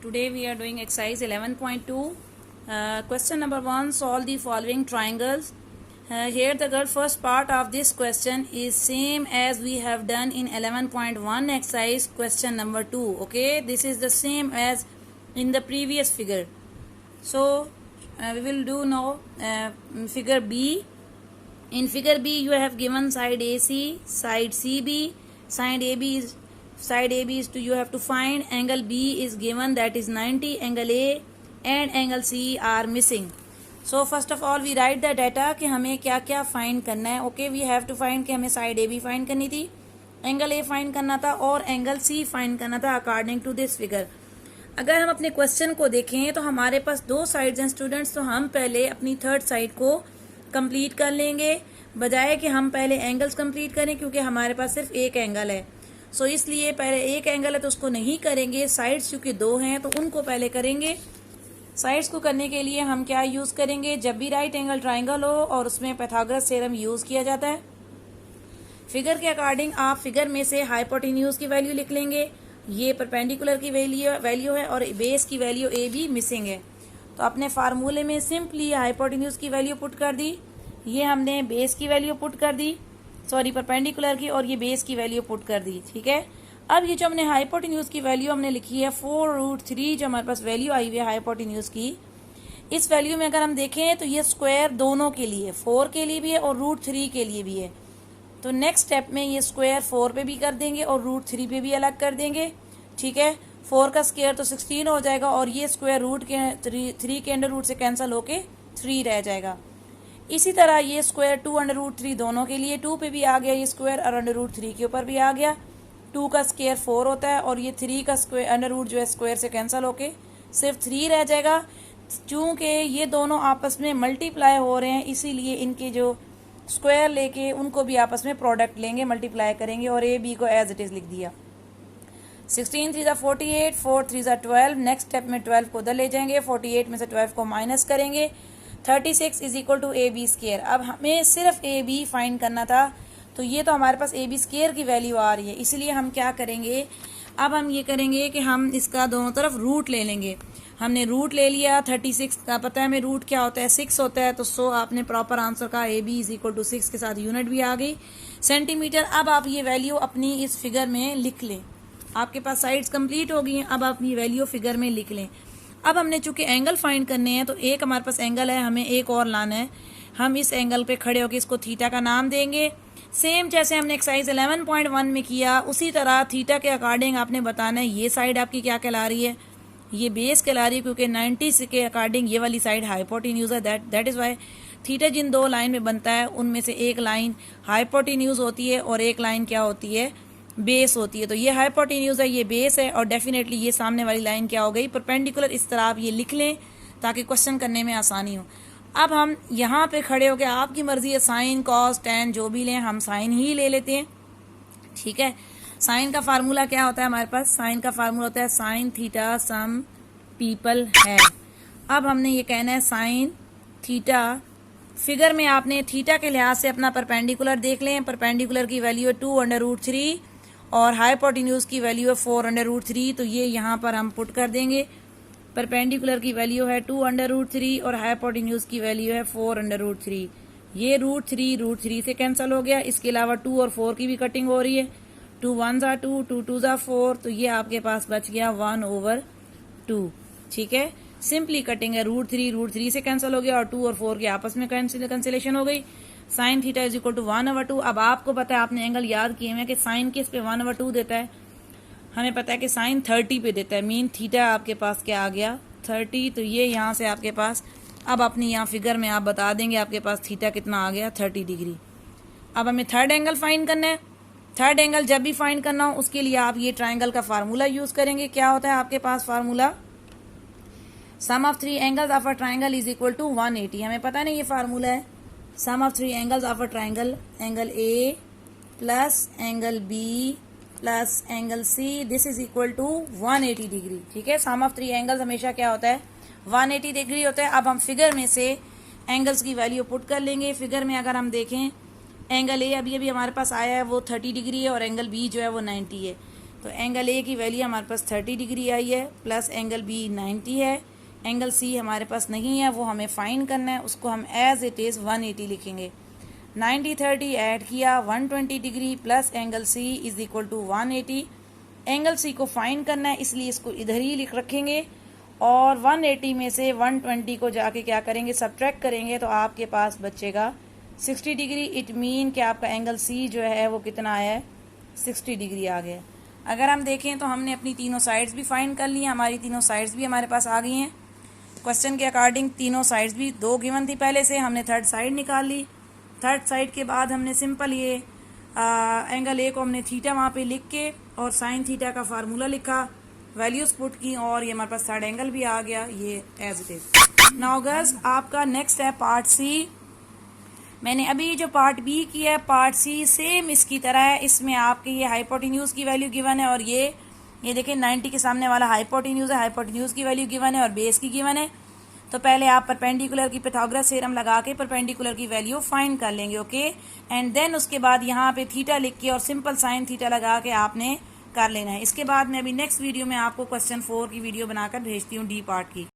Today we are doing exercise 11.2. Question number 1. Solve the following triangles. Here the first part of this question is same as we have done in 11.1 exercise question number 2. Okay, this is the same as in the previous figure. So we will do now figure B. In figure B you have given side AC, side CB, side AB is to you have to find angle B is given, that is 90, angle A and angle C are missing. So first of all we write the data कि हमें क्या क्या find करना है. Okay, we have to find कि हमें side AB find करनी थी, angle A find करना था और angle C find करना था according to this figure. अगर हम अपने क्वेश्चन को देखें तो हमारे पास दो साइड्स हैं स्टूडेंट्स, तो हम पहले अपनी थर्ड साइड को कंप्लीट कर लेंगे बजाय कि हम पहले एंगल्स कंप्लीट करें, क्योंकि हमारे पास सिर्फ एक एंगल है. सो इसलिए पहले एक एंगल है तो उसको नहीं करेंगे. साइड्स क्योंकि दो हैं तो उनको पहले करेंगे. साइड्स को करने के लिए हम क्या यूज करेंगे, जब भी राइट एंगल ट्राइंगल हो और उसमें पाइथागोरस थ्योरम यूज किया जाता है, फिगर के अकॉर्डिंग आप फिगर में से हाइपोटेन्यूज की वैल्यू लिख लेंगे. ये परपेंडिकुलर की वैल्यू है और बेस की वैल्यू ए भी मिसिंग है. तो अपने फार्मूले में सिंपली हाइपोटेन्यूज की वैल्यू पुट कर दी, ये हमने बेस की वैल्यू पुट कर दी, सॉरी परपेंडिकुलर की, और ये बेस की वैल्यू पुट कर दी. ठीक है, अब ये जो हमने हाइपोटेन्यूज की वैल्यू हमने लिखी है 4√3, जो हमारे पास वैल्यू आई हुई है हाइपोटेन्यूज की, इस वैल्यू में अगर हम देखें तो ये स्क्वायर दोनों के लिए, 4 के लिए भी है और √3 के लिए भी है. तो नेक्स्ट स्टेप में ये स्क्वायर 4 पे भी कर देंगे और √3 पे भी अलग कर देंगे. ठीक है, 4 का स्क्वायर तो 16 हो जाएगा और ये स्क्वायर रूट के 3 के अंडर रूट से कैंसिल होके 3 रह जाएगा. इसी तरह ये स्क्वायर 2 अंडर रूट 3 दोनों के लिए 2 पे भी आ गया ये स्क्वायर और अंडर रूट 3 के ऊपर भी आ गया. 2 का स्क्वायर 4 होता है और ये 3 का स्क्वायर अंडर रूट जो है स्क्वायर से कैंसिल होके सिर्फ 3 रह जाएगा. चूंकि ये दोनों आपस में मल्टीप्लाई हो रहे हैं इसीलिए इनके जो स्क्वायर लेके उनको भी आपस में प्रोडक्ट लेंगे, मल्टीप्लाई करेंगे और ए बी को एज इट इज लिख दिया. 16 3 48, 4 3 12. नेक्स्ट स्टेप में 12 को उधर ले जाएंगे, 48 में से 12 को माइनस करेंगे. 36 is equal to A B square. अब हमें सिर्फ ए बी फाइंड करना था, तो ये तो हमारे पास ए बी स्केयर की वैल्यू आ रही है, इसलिए हम क्या करेंगे, अब हम ये करेंगे कि हम इसका दोनों तरफ रूट ले लेंगे. हमने रूट ले लिया, 36 का पता है हमें रूट क्या होता है, 6 होता है. तो सो आपने प्रॉपर आंसर का A B is equal to 6 के साथ यूनिट भी आ गई सेंटीमीटर. अब आप ये वैल्यू अपनी इस फिगर में लिख लें. आपके पास साइड्स कंप्लीट हो गई हैं, अब आप ये वैल्यू फिगर में लिख लें. अब हमने चूंकि एंगल फाइंड करने हैं तो एक हमारे पास एंगल है, हमें एक और लाना है. हम इस एंगल पे खड़े होकर इसको थीटा का नाम देंगे. सेम जैसे हमने एक्सरसाइज 11.1 में किया उसी तरह थीटा के अकॉर्डिंग आपने बताना है ये साइड आपकी क्या कहला रही है, ये बेस कहला रही है, क्योंकि 90 के अकॉर्डिंग ये वाली साइड हाइपोटेन्यूज है. दैट इज वाई थीटा जिन दो लाइन में बनता है उनमें से एक लाइन हाइपोटेन्यूज होती है और एक लाइन क्या होती है, बेस होती है. तो ये हाइपोटेन्यूज है, ये बेस है और डेफिनेटली ये सामने वाली लाइन क्या हो गई, परपेंडिकुलर. इस तरह आप ये लिख लें ताकि क्वेश्चन करने में आसानी हो. अब हम यहाँ पे खड़े हो गए, आपकी मर्जी है साइन कॉस टेन जो भी लें, हम साइन ही ले लेते हैं. ठीक है, साइन का फार्मूला क्या होता है हमारे पास, साइन का फार्मूला होता है साइन थीटा सम पीपल है. अब हमने ये कहना है साइन थीटा, फिगर में आपने थीटा के लिहाज से अपना परपेंडिकुलर देख लें. परपेंडिकुलर की वैल्यू है 2 अंडर रूट 3 और हाइपोटेन्यूज की वैल्यू है 4 अंडर रूट 3. तो ये यहाँ पर हम पुट कर देंगे. परपेंडिकुलर की वैल्यू है 2 अंडर रूट 3 और हाइपोटेन्यूज की वैल्यू है 4 अंडर रूट 3. ये रूट 3 से कैंसिल हो गया. इसके अलावा 2 और 4 की भी कटिंग हो रही है. 2 1 2, 2 2 4, तो ये आपके पास बच गया 1/2. ठीक है, सिंपली कटिंग है. रूट 3 से कैंसिल हो गया और 2 और 4 के आपस में कैंसिलेशन हो गई. Sine theta is equal to 1/2. अब आपको पता है, आपने एंगल याद किए हैं कि साइन किस पे 1/2 देता है, हमें पता है कि साइन 30 पे देता है. मीन थीटा आपके पास क्या आ गया 30. तो ये यहाँ से आपके पास, अब अपनी यहाँ फिगर में आप बता देंगे आपके पास थीटा कितना आ गया 30 डिग्री. अब हमें थर्ड एंगल फाइंड करना है. थर्ड एंगल जब भी फाइंड करना हो उसके लिए आप ये ट्राइंगल का फार्मूला यूज करेंगे. क्या होता है आपके पास formula, sum of 3 angles of a triangle is equal to 180. हमें पता नहीं ये फार्मूला है. Sum of 3 angles of a triangle, angle A plus angle B plus angle C, this is equal to 180 degree. ठीक है, सम ऑफ 3 एंगल्स हमेशा क्या होता है 180 डिग्री होता है. अब हम फिगर में से एंगल्स की वैल्यू पुट कर लेंगे. फिगर में अगर हम देखें एंगल ए अभी हमारे पास आया है वो 30 डिग्री है और एंगल बी जो है वो 90 है. तो एंगल ए की वैल्यू हमारे पास 30 डिग्री आई है, प्लस एंगल बी 90 है, एंगल सी हमारे पास नहीं है, वो हमें फाइंड करना है, उसको हम एज इट इज़ 180 लिखेंगे। 90 30 ऐड किया 120 degree plus angle C is equal to 180। Angle C को फाइंड करना है, इसलिए इसको इधर ही लिख रखेंगे और 180 में से 120 को जाके क्या करेंगे, सब्ट्रैक्ट करेंगे, तो आपके पास बचेगा 60 डिग्री। इट मीन कि आपका एंगल सी जो है वो कितना आया है, 60 डिग्री आ गया। अगर हम देखें तो हमने अपनी तीनों साइड्स भी फाइंड कर ली हैं, हमारी तीनों साइड्स भी हमारे पास आ गई हैं। क्वेश्चन के अकॉर्डिंग तीनों साइड्स भी 2 गिवन थी पहले से, हमने थर्ड साइड निकाल ली। थर्ड साइड के बाद हमने सिंपल ये एंगल ए को हमने थीटा वहाँ पे लिख के और साइन थीटा का फार्मूला लिखा, वैल्यूज पुट की और ये हमारे पास थर्ड एंगल भी आ गया, ये as it is. Now guys आपका नेक्स्ट है पार्ट सी। मैंने अभी जो पार्ट बी किया है, पार्ट सी सेम इसकी तरह है। इसमें आपके ये हाइपोटेन्यूज की वैल्यू गिवन है और ये देखिए 90 के सामने वाला हाइपोटेन्यूज है, हाइपोटेन्यूज की वैल्यू गिवन है और बेस की गिवन है। तो पहले आप परपेंडिकुलर की पाइथागोरस थ्योरम लगा के परपेंडिकुलर की वैल्यू फाइंड कर लेंगे, ओके। एंड देन उसके बाद यहाँ पे थीटा लिख के और सिंपल साइन थीटा लगा के आपने कर लेना है। इसके बाद मैं अभी नेक्स्ट वीडियो में आपको क्वेश्चन 4 की वीडियो बनाकर भेजती हूँ डी पार्ट की।